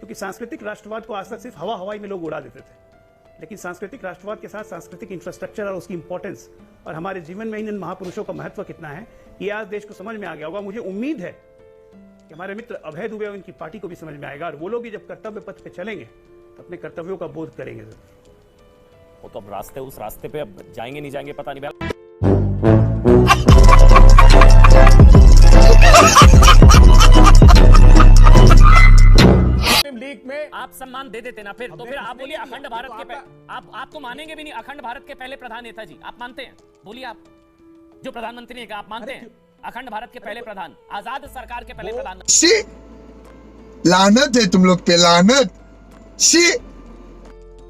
क्योंकि सांस्कृतिक राष्ट्रवाद को आज तक सिर्फ हवा हवाई में लोग उड़ा देते थे, लेकिन सांस्कृतिक राष्ट्रवाद के साथ सांस्कृतिक इंफ्रास्ट्रक्चर और उसकी इंपॉर्टेंस और हमारे जीवन में इन महापुरुषों का महत्व कितना है, ये आज देश को समझ में आ गया होगा। मुझे उम्मीद है कि हमारे मित्र अभय दुबे और इनकी पार्टी को भी समझ में आएगा और वो लोग भी जब कर्तव्य पथ पे चलेंगे तो अपने कर्तव्यों का बोध करेंगे। वो तो अब उस रास्ते पे अब जाएंगे नहीं जाएंगे पता नहीं। लीग में आप सम्मान दे देते ना फिर तो फिर आप बोलिए अखंड भारत के आप तो मानेंगे भी नहीं। अखंड भारत के पहले प्रधान नेता जी आप मानते हैं? बोलिए आप, जो प्रधानमंत्री ने कहा आप मानते हैं? अखंड भारत के पहले प्रधान, आजाद सरकार के पहले प्रधानमंत्री। लानत है तुम लोग पे, लानत।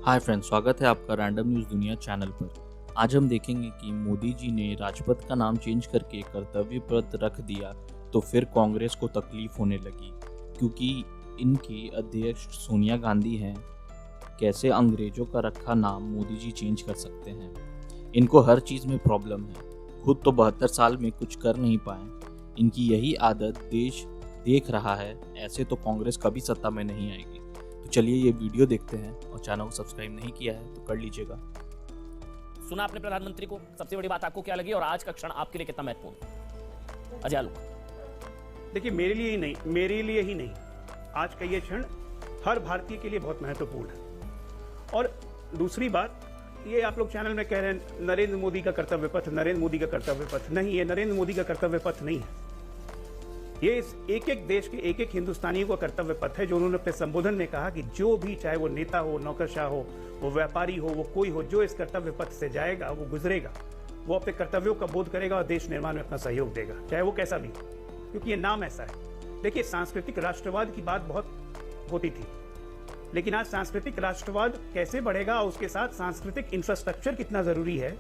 हाय फ्रेंड्स, स्वागत है आपका रैंडम न्यूज दुनिया चैनल पर। आज हम देखेंगे कि मोदी जी ने राजपथ का नाम चेंज करके कर्तव्य पथ रख दिया तो फिर कांग्रेस को तकलीफ होने लगी, क्योंकि इनकी अध्यक्ष सोनिया गांधी हैं। कैसे अंग्रेजों का रखा नाम मोदी जी चेंज कर सकते हैं? इनको हर चीज़ में प्रॉब्लम है, खुद तो 72 साल में कुछ कर नहीं पाए। इनकी यही आदत देश देख रहा है, ऐसे तो कांग्रेस कभी सत्ता में नहीं आएगी। तो चलिए ये वीडियो देखते हैं, और चैनल को सब्सक्राइब नहीं किया है तो कर लीजिएगा। सुना आपने प्रधानमंत्री को, सबसे बड़ी बात आपको क्या लगी और आज का क्षण आपके लिए कितना महत्वपूर्ण? अजय आलोक। देखिए, मेरे लिए ही नहीं, आज का ये क्षण हर भारतीय के लिए बहुत महत्वपूर्ण है। और दूसरी बात, ये आप लोग चैनल में कह रहे हैं नरेंद्र मोदी का कर्तव्य पथ, नरेंद्र मोदी का कर्तव्य पथ। नहीं, ये नरेंद्र मोदी का कर्तव्य पथ नहीं है। ये इस एक एक देश के एक एक हिंदुस्तानियों का कर्तव्य पथ है, जो उन्होंने अपने संबोधन में कहा कि जो भी, चाहे वो नेता हो, नौकरशाह हो, वो व्यापारी हो, वो कोई हो, जो इस कर्तव्य पथ से जाएगा, वो गुजरेगा, वो अपने कर्तव्यों का बोध करेगा और देश निर्माण में अपना सहयोग देगा, चाहे वो कैसा भी, क्योंकि ये नाम ऐसा है। देखिए, सांस्कृतिक राष्ट्रवाद की बात बहुत होती थी, लेकिन आज सांस्कृतिक राष्ट्रवाद कैसे बढ़ेगा, उसके साथ सांस्कृतिक इंफ्रास्ट्रक्चर कितना जरूरी है,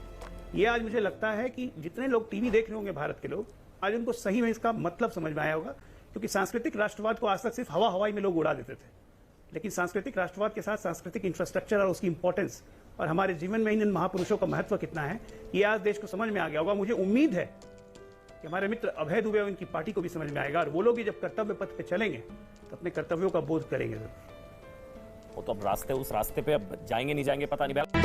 ये आज मुझे लगता है कि जितने लोग टीवी देख रहे होंगे भारत के लोग, आज उनको सही में इसका मतलब समझ में आया होगा। क्योंकि सांस्कृतिक राष्ट्रवाद को आज तक सिर्फ हवा हवाई में लोग उड़ा देते थे, लेकिन सांस्कृतिक राष्ट्रवाद के साथ सांस्कृतिक इंफ्रास्ट्रक्चर और उसकी इंपॉर्टेंस और हमारे जीवन में इन महापुरुषों का महत्व कितना है, ये आज देश को समझ में आ गया होगा। मुझे उम्मीद है कि हमारे मित्र अभय दुबे और इनकी पार्टी को भी समझ में आएगा और वो लोग भी जब कर्तव्य पथ पे चलेंगे तो अपने कर्तव्यों का बोध करेंगे। वो तो अब उस रास्ते पे अब जाएंगे नहीं जाएंगे पता नहीं।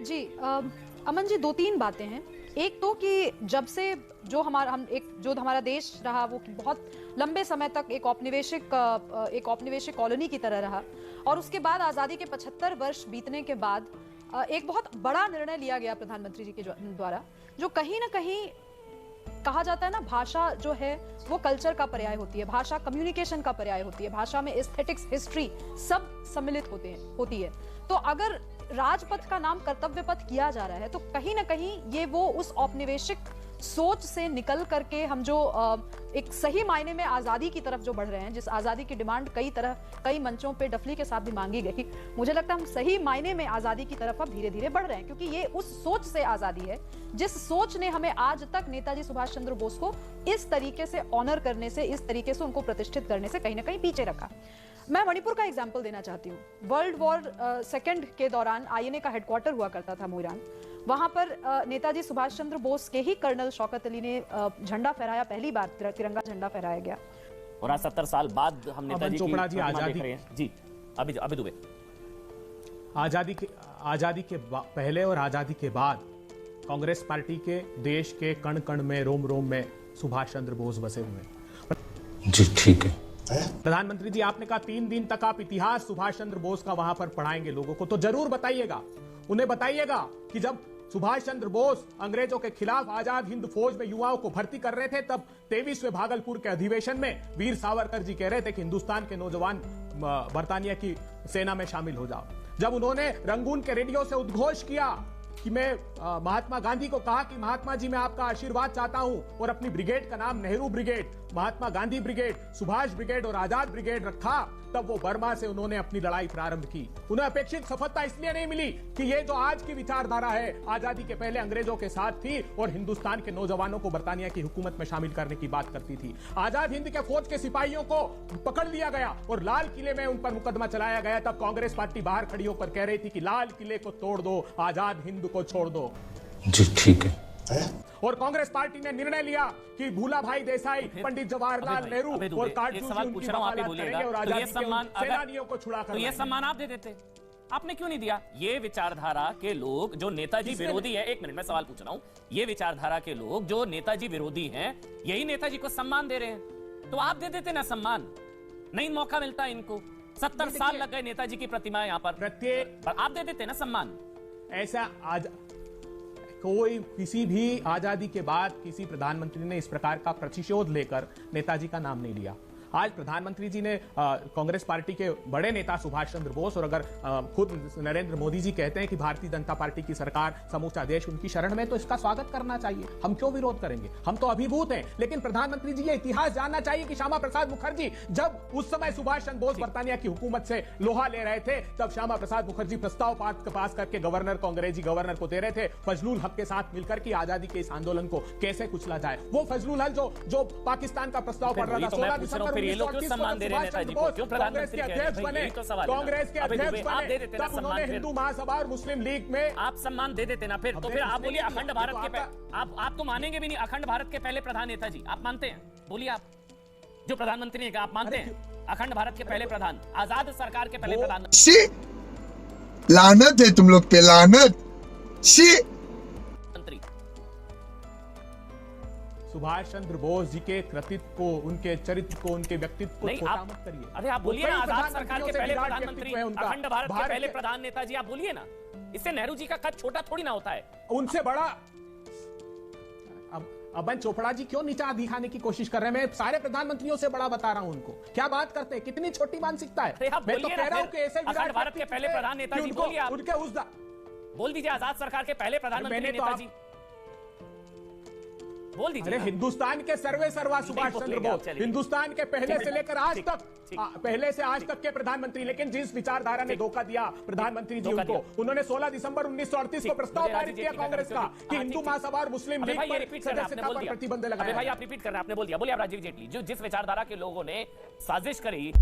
जी अमन जी, 2-3 बातें हैं। एक तो कि जब से जो हमारा देश रहा, वो बहुत लंबे समय तक एक औपनिवेशिक कॉलोनी की तरह रहा, और उसके बाद आज़ादी के 75 वर्ष बीतने के बाद एक बहुत बड़ा निर्णय लिया गया प्रधानमंत्री जी के द्वारा, जो कहीं ना कहीं कहा जाता है ना, भाषा जो है वो कल्चर का पर्याय होती है, भाषा कम्युनिकेशन का पर्याय होती है, भाषा में एस्थेटिक्स, हिस्ट्री सब सम्मिलित होती है। तो अगर राजपथ का नाम कर्तव्य पथ किया जा रहा है, तो कहीं ना कहीं ये वो उस औपनिवेशिक सोच से निकल करके हम जो एक सही मायने में आज़ादी की तरफ जो बढ़ रहे हैं, जिस आज़ादी की डिमांड कई मंचों पे डफली के साथ भी मांगी गई, मुझे लगता है हम सही मायने में आज़ादी की तरफ अब धीरे धीरे बढ़ रहे हैं, क्योंकि ये उस सोच से आज़ादी है जिस सोच ने हमें आज तक नेताजी सुभाष चंद्र बोस को इस तरीके से ऑनर करने से, इस तरीके से उनको प्रतिष्ठित करने से कहीं ना कहीं पीछे रखा। मैं मणिपुर का एग्जाम्पल देना चाहती हूँ। वर्ल्ड वॉर सेकेंड के दौरान आईएनए का हेडक्वार्टर हुआ करता था मोइरांग। वहां पर नेताजी सुभाष चंद्र बोस के ही कर्नल शौकत अली ने झंडा फहराया, पहली बार तिरंगा झंडा फहराया गया। और आज 70 साल बाद हम नेताजी की आजादी देख रहे हैं। जी अभी दुबे, आजादी के पहले और आजादी के बाद कांग्रेस पार्टी के देश के कण कण में, रोम रोम में सुभाष चंद्र बोस बसे हुए। जी ठीक है। प्रधानमंत्री जी, आपने कहा 3 दिन तक आप इतिहास सुभाष चंद्र बोस का वहां पर पढ़ाएंगे लोगों को, तो जरूर बताइएगा, उन्हें बताइएगा कि जब सुभाष चंद्र बोस अंग्रेजों के खिलाफ आजाद हिंद फौज में युवाओं को भर्ती कर रहे थे, तब 23वें भागलपुर के अधिवेशन में वीर सावरकर जी कह रहे थे कि हिंदुस्तान के नौजवान बरतानिया की सेना में शामिल हो जाओ। जब उन्होंने रंगून के रेडियो से उद्घोष किया कि मैं महात्मा गांधी को कहा कि महात्मा जी मैं आपका आशीर्वाद चाहता हूं, और अपनी ब्रिगेड का नाम Nehru brigade, Mahatma Gandhi brigade, Subhash brigade और आजाद ब्रिगेड रखा, तब वो बर्मा से उन्होंने अपनी लड़ाई प्रारंभ की। उन्हें अपेक्षित सफलता इसलिए नहीं मिली कि ये जो आज की विचारधारा है आजादी के पहले अंग्रेजों के साथ थी और हिंदुस्तान के नौजवानों को बरतानिया की हुकूमत में शामिल करने की बात करती थी। आजाद हिंद के फौज के सिपाहियों को पकड़ लिया गया और लाल किले में उन पर मुकदमा चलाया गया। तब कांग्रेस पार्टी बाहर खड़ी होकर कह रही थी कि लाल किले को तोड़ दो, आजाद हिंद को छोड़ दो। जी ठीक है। और कांग्रेस पार्टी ने निर्णय लिया कि भूला भाई देसाई, पंडित जवाहरलाल नेहरू और काटजू जी सवाल उनकी पूछ रहा हूं, आप ही वकालत बोलिएगा। करेंगे और तो ये आजादी के सम्मान उन सेनानियों को छुड़ा कर तो ये लाएंगे। सम्मान आप दे देते, आपने क्यों नहीं दिया? ये विचारधारा के लोग जो नेताजी विरोधी है, एक मिनट मैं सवाल पूछ रहा हूं, ये विचारधारा के लोग जो नेताजी विरोधी हैं, यही नेताजी को सम्मान दे रहे हैं, तो आप दे देते ना सम्मान। नहीं मौका मिलता इनको, 70 साल लग गए नेताजी की प्रतिमा यहां पर, प्रत्येक आप दे देते ना सम्मान। ऐसा आज कोई किसी भी आजादी के बाद किसी प्रधानमंत्री ने इस प्रकार का प्रतिशोध लेकर नेताजी का नाम नहीं लिया। आज प्रधानमंत्री जी ने कांग्रेस पार्टी के बड़े नेता सुभाष चंद्र बोस और अगर खुद नरेंद्र मोदी जी कहते हैं कि भारतीय जनता पार्टी की सरकार समूचा देश उनकी शरण में, तो इसका स्वागत करना चाहिए। हम क्यों विरोध करेंगे? हम तो अभिभूत हैं। लेकिन प्रधानमंत्री जी ये इतिहास जानना चाहिए कि श्यामा प्रसाद मुखर्जी जब उस समय सुभाष चंद्र बोस बर्तानिया की हुकूमत से लोहा ले रहे थे, तब श्यामा प्रसाद मुखर्जी प्रस्ताव पास करके गवर्नर को, अंग्रेजी गवर्नर को दे रहे थे फजलुल हक के साथ मिलकर की आजादी के इस आंदोलन को कैसे कुचला जाए। वो फजलुल हक जो पाकिस्तान का प्रस्ताव पढ़ रहा था, 16 दिसंबर ये लोग क्यों सम्मान दे रहे हैं नेताजी को? क्यों प्रधानमंत्री कह रहे हैं? यही तो सवाल है। कांग्रेस के अध्यक्ष आप दे बने, देते ना तब सम्मान उन्होंने फिर। हिंदू महासभा और मुस्लिम लीग में आप सम्मान दे देते ना फिर, तो फिर आप बोलिए अखंड भारत के आप तो मानेंगे भी नहीं, अखंड भारत के पहले प्रधान नेताजी आप मानते हैं? बोलिए आप, जो प्रधानमंत्री ने कहा आप मानते हैं? अखंड भारत के पहले प्रधान, आजाद सरकार के पहले प्रधानमंत्री। शी लानत है तुम लोग पे, लानत। शी सुभाष चंद्र बोस जी के कृतित्व को, उनके चरित्र को, उनके व्यक्तित्व को नहीं, छोटा आप- मत करिए। अरे आप बोलिए ना, आजाद सरकार के पहले प्रधानमंत्री, है उनका। अखंड भारत के भारत पहले के- प्रधान नेताजी आप बोलिए ना। इससे नेहरू जी का कद छोटा थोड़ी ना होता है। उनसे बड़ा अबन चोपड़ा जी क्यों नीचा दिखाने की कोशिश कर रहे हैं? मैं सारे प्रधानमंत्रियों से बड़ा बता रहा हूं उनको। क्या बात करते हैं? कितनी छोटी मानसिकता अरे है। आप मैं तो बोलिए कह ना रहा हूं फिर, कि ऐसे अखंड भारत के पहले प्रधान नेताजी बोलिए आप। उनके उस बोल दीजिए आजाद सरकार के पहले प्रधानमंत्री मैंने तो नेताजी, बोल दीजिए अरे ना। हिंदुस्तान के सर्वे सर्वा सुभाष चंद्र बोलेंगे आप, बोस, चलिए। हिंदुस्तान के पहले से लेकर आज ठीक, तक, ठीक। पहले से आज तक के प्रधानमंत्री। लेकिन जिस विचारधारा ने धोखा दिया प्रधानमंत्री जी धोखा उनको, दिया। उन्होंने 16 दिसंबर 1938 को ठीक, प्रस्ताव मुझे पारित राजी किया जी कांग्रेस ठीक, का ठीक, कि हाँ, हिंदू ठीक, महासभा और मुस्लिम अबे लीग भाई ये पर रिपीट कर रहे हैं, आपने सदस्यता बोल पर दिया। प्रतिबंध अबे भाई लगाया। आप रिपीट कर रहे हैं, आपने बोल दिया। बोलिए आप राजीव जेटली, जो जिस विचारधारा के लोगों ने साजिश करी